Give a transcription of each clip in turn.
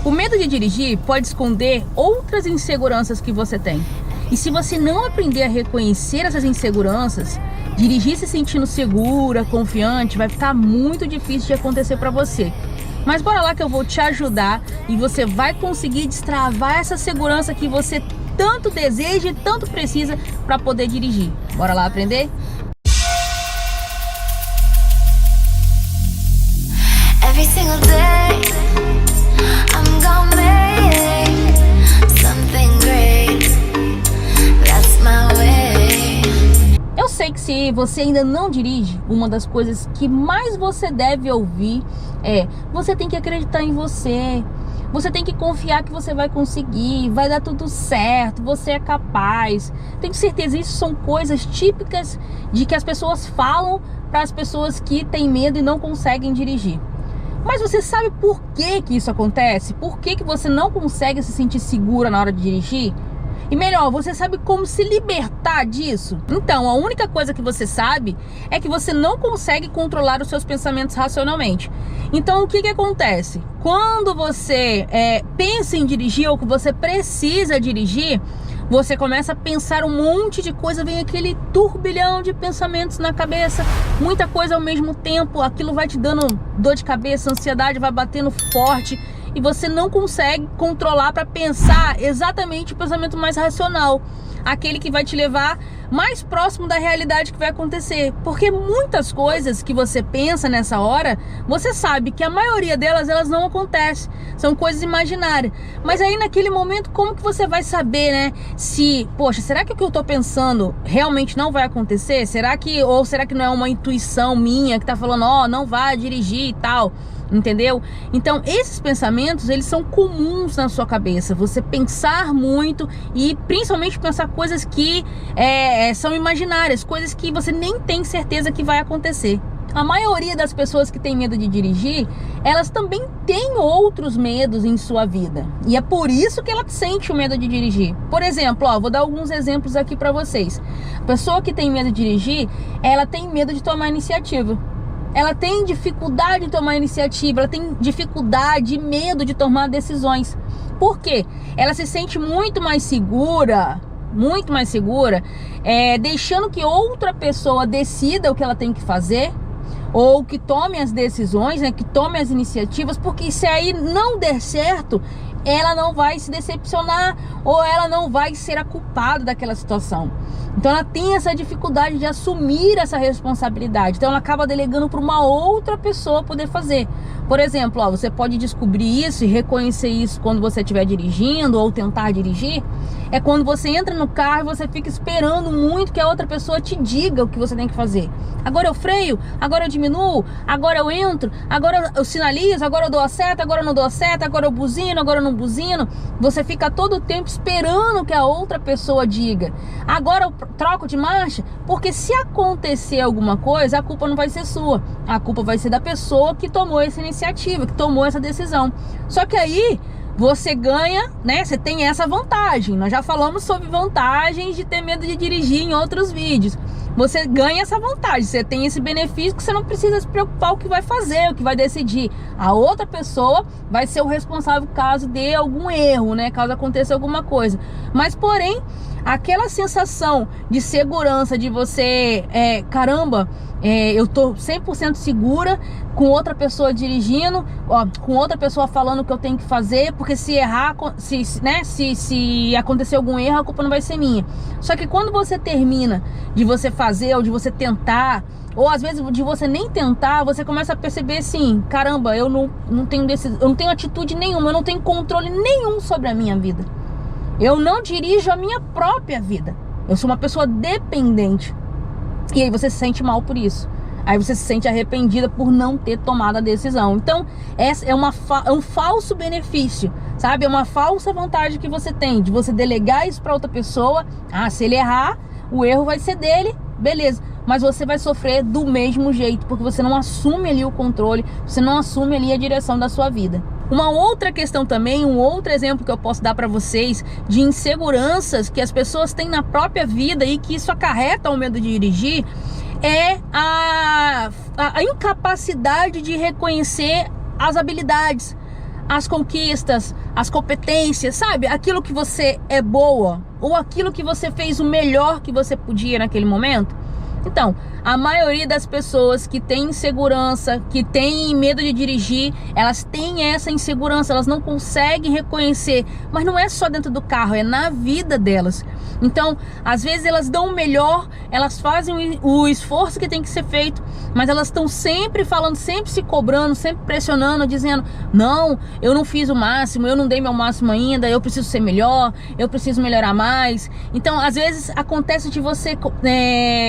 O medo de dirigir pode esconder outras inseguranças que você tem. E se você não aprender a reconhecer essas inseguranças, dirigir se sentindo segura, confiante, vai ficar muito difícil de acontecer para você. Mas bora lá que eu vou te ajudar e você vai conseguir destravar essa segurança que você tanto deseja e tanto precisa para poder dirigir. Bora lá aprender? Every single day I'm gonna make something great. That's my way. Eu sei que se você ainda não dirige, uma das coisas que mais você deve ouvir é: você tem que acreditar em você, você tem que confiar que você vai conseguir, vai dar tudo certo, você é capaz. Tenho certeza, isso são coisas típicas de que as pessoas falam para as pessoas que têm medo e não conseguem dirigir. Mas você sabe por que isso acontece? Por que você não consegue se sentir segura na hora de dirigir? E melhor, você sabe como se libertar disso? Então, a única coisa que você sabe é que você não consegue controlar os seus pensamentos racionalmente. Então, o que acontece? Quando você pensa em dirigir ou que você precisa dirigir, você começa a pensar um monte de coisa, vem aquele turbilhão de pensamentos na cabeça, muita coisa ao mesmo tempo, aquilo vai te dando dor de cabeça, ansiedade vai batendo forte e você não consegue controlar para pensar exatamente o pensamento mais racional, aquele que vai te levar mais próximo da realidade que vai acontecer. Porque muitas coisas que você pensa nessa hora, você sabe que a maioria delas, elas não acontecem, são coisas imaginárias. Mas aí naquele momento, como que você vai saber, né? Se, poxa, será que o que eu tô pensando realmente não vai acontecer? Será que não é uma intuição minha que tá falando, ó, não vai dirigir e tal? Entendeu? Então, esses pensamentos, eles são comuns na sua cabeça. Você pensar muito e principalmente pensar coisas que são imaginárias, coisas que você nem tem certeza que vai acontecer. A maioria das pessoas que tem medo de dirigir, elas também têm outros medos em sua vida. E é por isso que ela sente o medo de dirigir. Por exemplo, vou dar alguns exemplos aqui para vocês. A pessoa que tem medo de dirigir, ela tem medo de tomar iniciativa. Ela tem dificuldade em tomar iniciativa, ela tem dificuldade e medo de tomar decisões. Por quê? Ela se sente muito mais segura, deixando que outra pessoa decida o que ela tem que fazer, ou que tome as decisões, né, que tome as iniciativas, porque se aí não der certo, ela não vai se decepcionar, ou ela não vai ser a culpada daquela situação. Então ela tem essa dificuldade de assumir essa responsabilidade. Então ela acaba delegando para uma outra pessoa poder fazer. Por exemplo, você pode descobrir isso e reconhecer isso quando você estiver dirigindo ou tentar dirigir. É quando você entra no carro e você fica esperando muito que a outra pessoa te diga o que você tem que fazer. Agora eu freio, agora eu diminuo, agora eu entro, agora eu sinalizo, agora eu dou a seta, agora eu não dou a seta, agora eu buzino, agora eu não buzino. Você fica todo o tempo esperando que a outra pessoa diga. Agora eu troco de marcha, porque se acontecer alguma coisa, a culpa não vai ser sua. A culpa vai ser da pessoa que tomou essa iniciativa, que tomou essa decisão. Só que aí você ganha, né? Você tem essa vantagem. Nós já falamos sobre vantagens de ter medo de dirigir em outros vídeos. Você ganha essa vantagem, você tem esse benefício que você não precisa se preocupar o que vai fazer, o que vai decidir. A outra pessoa vai ser o responsável caso dê algum erro, né? Caso aconteça alguma coisa. Mas porém, aquela sensação de segurança de você, caramba, eu tô 100% segura com outra pessoa dirigindo, com outra pessoa falando o que eu tenho que fazer, porque se errar, se acontecer algum erro, a culpa não vai ser minha. Só que quando você termina de você fazer ou de você tentar, ou às vezes de você nem tentar, você começa a perceber assim, caramba, eu não tenho atitude nenhuma, eu não tenho controle nenhum sobre a minha vida. Eu não dirijo a minha própria vida. Eu sou uma pessoa dependente. E aí você se sente mal por isso. Aí você se sente arrependida por não ter tomado a decisão. Então, essa é um falso benefício, sabe? É uma falsa vantagem que você tem de você delegar isso para outra pessoa. Se ele errar, o erro vai ser dele, beleza. Mas você vai sofrer do mesmo jeito, porque você não assume ali o controle, você não assume ali a direção da sua vida. Uma outra questão também, um outro exemplo que eu posso dar para vocês de inseguranças que as pessoas têm na própria vida e que isso acarreta o medo de dirigir, é a incapacidade de reconhecer as habilidades, as conquistas, as competências, sabe? Aquilo que você é boa, ou aquilo que você fez o melhor que você podia naquele momento. Então, a maioria das pessoas que tem insegurança, que tem medo de dirigir, elas têm essa insegurança, elas não conseguem reconhecer. Mas não é só dentro do carro, é na vida delas. Então, às vezes elas dão o melhor, elas fazem o esforço que tem que ser feito, mas elas estão sempre falando, sempre se cobrando, sempre pressionando, dizendo: não, eu não fiz o máximo, eu não dei meu máximo ainda, eu preciso ser melhor, eu preciso melhorar mais. Então, às vezes acontece de você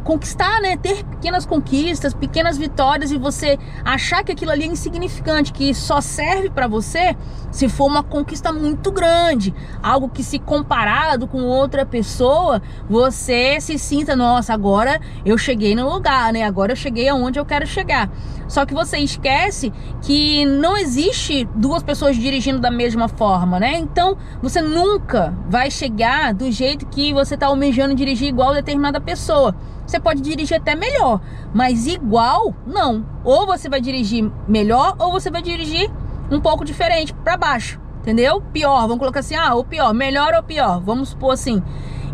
conquistar, né, ter pequenas conquistas, pequenas vitórias, e você achar que aquilo ali é insignificante, que só serve para você se for uma conquista muito grande, algo que, se comparado com outra pessoa, você se sinta: nossa, agora eu cheguei no lugar, né? Agora eu cheguei aonde eu quero chegar. Só que você esquece que não existe duas pessoas dirigindo da mesma forma, né? Então você nunca vai chegar do jeito que você tá almejando dirigir igual a determinada pessoa. Você pode dirigir até melhor, mas igual, não. Ou você vai dirigir melhor, ou você vai dirigir um pouco diferente, para baixo, entendeu? Pior, vamos colocar assim, ou pior, melhor ou pior, vamos supor assim.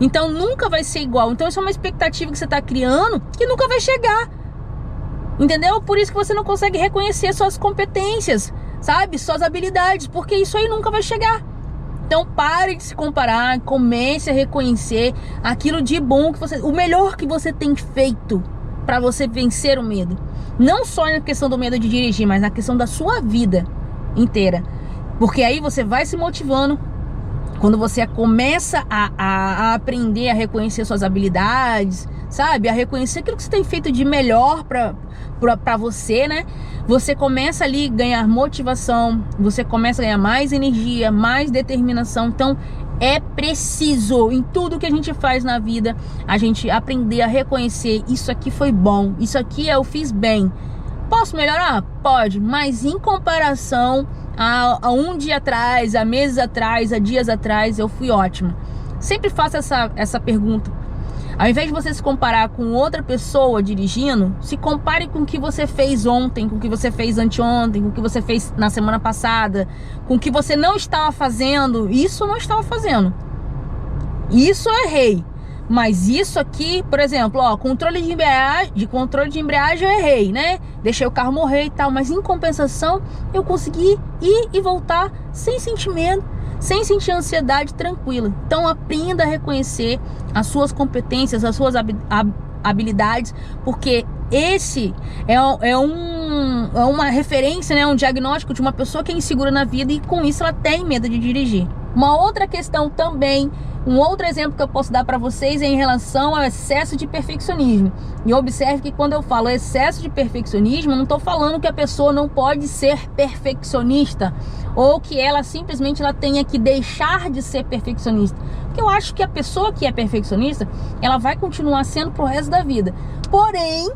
Então nunca vai ser igual. Então isso é uma expectativa que você está criando que nunca vai chegar, entendeu? Por isso que você não consegue reconhecer suas competências, sabe? Suas habilidades, porque isso aí nunca vai chegar. Então pare de se comparar, comece a reconhecer aquilo de bom que você, o melhor que você tem feito para você vencer o medo. Não só na questão do medo de dirigir, mas na questão da sua vida inteira. Porque aí você vai se motivando. Quando você começa a aprender a reconhecer suas habilidades, sabe? A reconhecer aquilo que você tem feito de melhor para você, né? Você começa ali a ganhar motivação, você começa a ganhar mais energia, mais determinação. Então é preciso, em tudo que a gente faz na vida, a gente aprender a reconhecer: isso aqui foi bom, isso aqui eu fiz bem. Posso melhorar? Pode, mas em comparação a um dia atrás, a meses atrás, a dias atrás, eu fui ótima. Sempre faça essa pergunta. Ao invés de você se comparar com outra pessoa dirigindo, se compare com o que você fez ontem, com o que você fez anteontem, com o que você fez na semana passada, com o que você não estava fazendo. Isso eu não estava fazendo. Isso eu errei. Mas isso aqui, por exemplo, controle de embreagem eu errei, né? Deixei o carro morrer e tal, mas em compensação eu consegui ir e voltar sem sentimento, sem sentir ansiedade, tranquila. Então aprenda a reconhecer as suas competências, as suas habilidades, porque esse é uma referência, né? Um diagnóstico de uma pessoa que é insegura na vida e com isso ela tem medo de dirigir. Uma outra questão também, um outro exemplo que eu posso dar para vocês é em relação ao excesso de perfeccionismo. E observe que quando eu falo excesso de perfeccionismo, eu não estou falando que a pessoa não pode ser perfeccionista ou que ela simplesmente tenha que deixar de ser perfeccionista. Porque eu acho que a pessoa que é perfeccionista, ela vai continuar sendo pro resto da vida. Porém,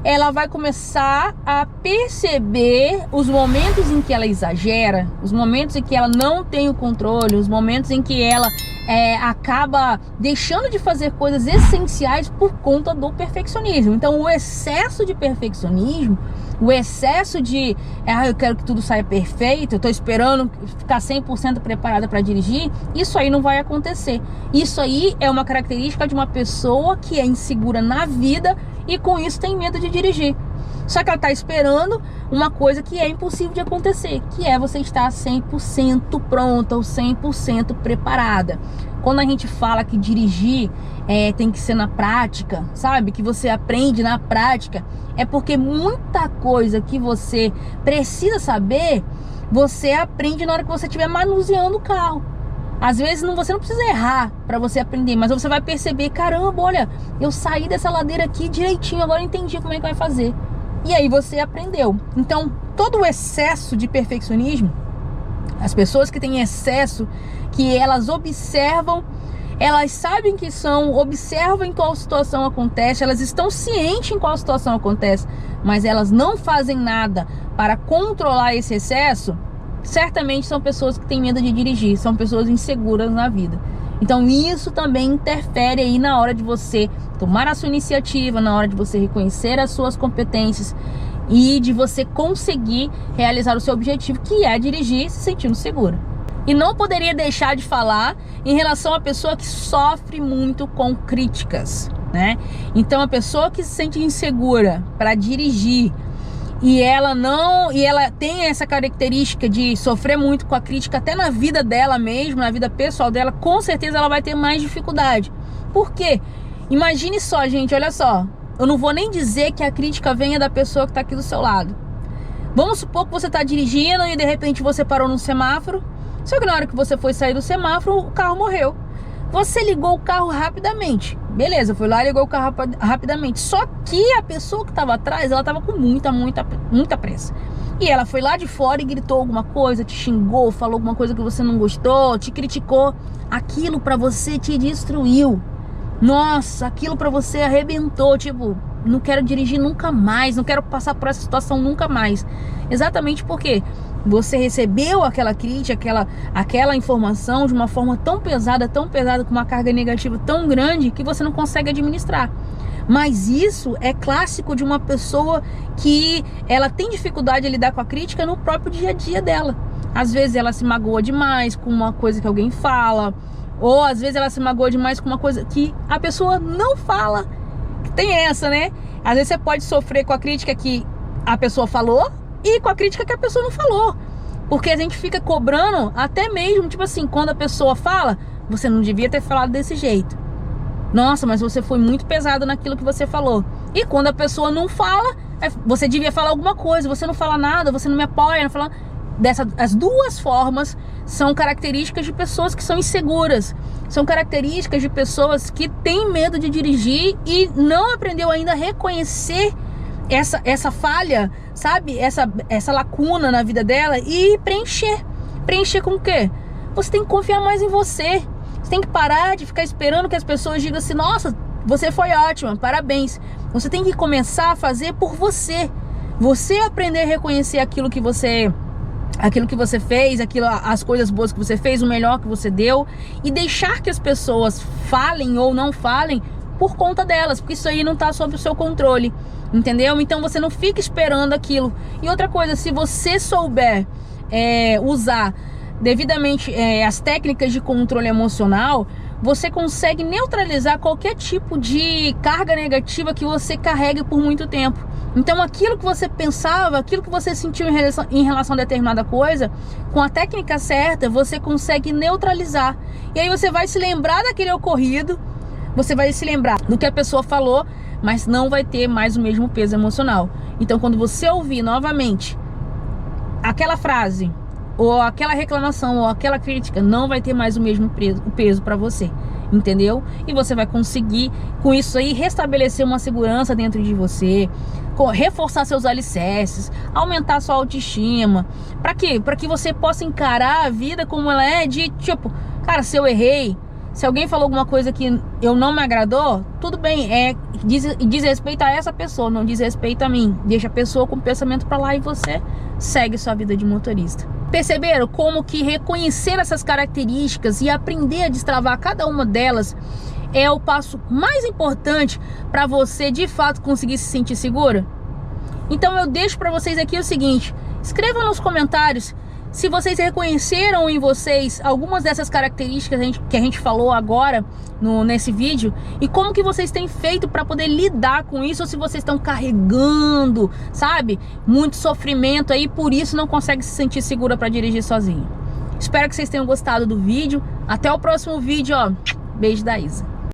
ela vai começar a perceber os momentos em que ela exagera, os momentos em que ela não tem o controle, os momentos em que ela acaba deixando de fazer coisas essenciais por conta do perfeccionismo. Então o excesso de perfeccionismo, o excesso de eu quero que tudo saia perfeito, eu tô esperando ficar 100% preparada para dirigir, isso aí não vai acontecer. Isso aí é uma característica de uma pessoa que é insegura na vida e com isso tem medo de dirigir. Só que ela está esperando uma coisa que é impossível de acontecer, que é você estar 100% pronta ou 100% preparada. Quando a gente fala que dirigir tem que ser na prática, sabe? Que você aprende na prática, é porque muita coisa que você precisa saber, você aprende na hora que você estiver manuseando o carro. Às vezes você não precisa errar para você aprender, mas você vai perceber: caramba, olha, eu saí dessa ladeira aqui direitinho, agora eu entendi como é que vai fazer. E aí você aprendeu. Então, todo o excesso de perfeccionismo, as pessoas que têm excesso, que elas observam, elas sabem que observam em qual situação acontece, elas estão cientes em qual situação acontece, mas elas não fazem nada para controlar esse excesso, certamente são pessoas que têm medo de dirigir, são pessoas inseguras na vida. Então isso também interfere aí na hora de você tomar a sua iniciativa, na hora de você reconhecer as suas competências e de você conseguir realizar o seu objetivo, que é dirigir se sentindo segura. E não poderia deixar de falar em relação à pessoa que sofre muito com críticas, né? Então a pessoa que se sente insegura para dirigir e ela tem essa característica de sofrer muito com a crítica até na vida dela mesmo, na vida pessoal dela, com certeza ela vai ter mais dificuldade. Por quê? Imagine só, gente, olha só, eu não vou nem dizer que a crítica venha da pessoa que está aqui do seu lado. Vamos supor que você está dirigindo e de repente você parou num semáforo, só que na hora que você foi sair do semáforo, o carro morreu. Você ligou o carro rapidamente. Beleza, foi lá e ligou o carro rapidamente. Só que a pessoa que estava atrás, ela estava com muita pressa. E ela foi lá de fora e gritou alguma coisa, te xingou, falou alguma coisa que você não gostou, te criticou. Aquilo pra você te destruiu. Nossa, aquilo pra você arrebentou. Tipo, não quero dirigir nunca mais, não quero passar por essa situação nunca mais. Exatamente porque você recebeu aquela crítica, aquela informação de uma forma tão pesada, com uma carga negativa tão grande que você não consegue administrar. Mas isso é clássico de uma pessoa que ela tem dificuldade de lidar com a crítica no próprio dia a dia dela. Às vezes ela se magoa demais com uma coisa que alguém fala, ou às vezes ela se magoa demais com uma coisa que a pessoa não fala. Tem essa, né? Às vezes você pode sofrer com a crítica que a pessoa falou e com a crítica que a pessoa não falou. Porque a gente fica cobrando até mesmo, tipo assim, quando a pessoa fala, você não devia ter falado desse jeito. Nossa, mas você foi muito pesado naquilo que você falou. E quando a pessoa não fala, você devia falar alguma coisa, você não fala nada, você não me apoia, não fala... As duas formas são características de pessoas que são inseguras. São características de pessoas que têm medo de dirigir e não aprendeu ainda a reconhecer essa falha, sabe? Essa lacuna na vida dela e preencher. Preencher com o quê? Você tem que confiar mais em você. Você tem que parar de ficar esperando que as pessoas digam assim: nossa, você foi ótima, parabéns. Você tem que começar a fazer por você. Você aprender a reconhecer aquilo que você fez, as coisas boas que você fez, o melhor que você deu, e deixar que as pessoas falem ou não falem por conta delas, porque isso aí não está sob o seu controle, entendeu? Então você não fica esperando aquilo. E outra coisa, se você souber usar devidamente as técnicas de controle emocional, você consegue neutralizar qualquer tipo de carga negativa que você carregue por muito tempo. Então aquilo que você pensava, aquilo que você sentiu em relação a determinada coisa, com a técnica certa, você consegue neutralizar. E aí você vai se lembrar daquele ocorrido, você vai se lembrar do que a pessoa falou, mas não vai ter mais o mesmo peso emocional. Então quando você ouvir novamente aquela frase, ou aquela reclamação, ou aquela crítica, não vai ter mais o mesmo peso para você, entendeu? E você vai conseguir, com isso aí, restabelecer uma segurança dentro de você, reforçar seus alicerces, aumentar sua autoestima. Para quê? Para que você possa encarar a vida como ela é, de tipo, cara, se eu errei, se alguém falou alguma coisa que eu não me agradou, tudo bem, diz respeito a essa pessoa, não diz respeito a mim. Deixa a pessoa com o pensamento para lá e você segue sua vida de motorista. Perceberam como que reconhecer essas características e aprender a destravar cada uma delas é o passo mais importante para você de fato conseguir se sentir segura? Então eu deixo para vocês aqui o seguinte: escrevam nos comentários se vocês reconheceram em vocês algumas dessas características que a gente falou agora nesse vídeo, e como que vocês têm feito para poder lidar com isso, ou se vocês estão carregando, sabe, muito sofrimento aí, por isso não conseguem se sentir segura para dirigir sozinho. Espero que vocês tenham gostado do vídeo. Até o próximo vídeo, ó. Beijo da Isa.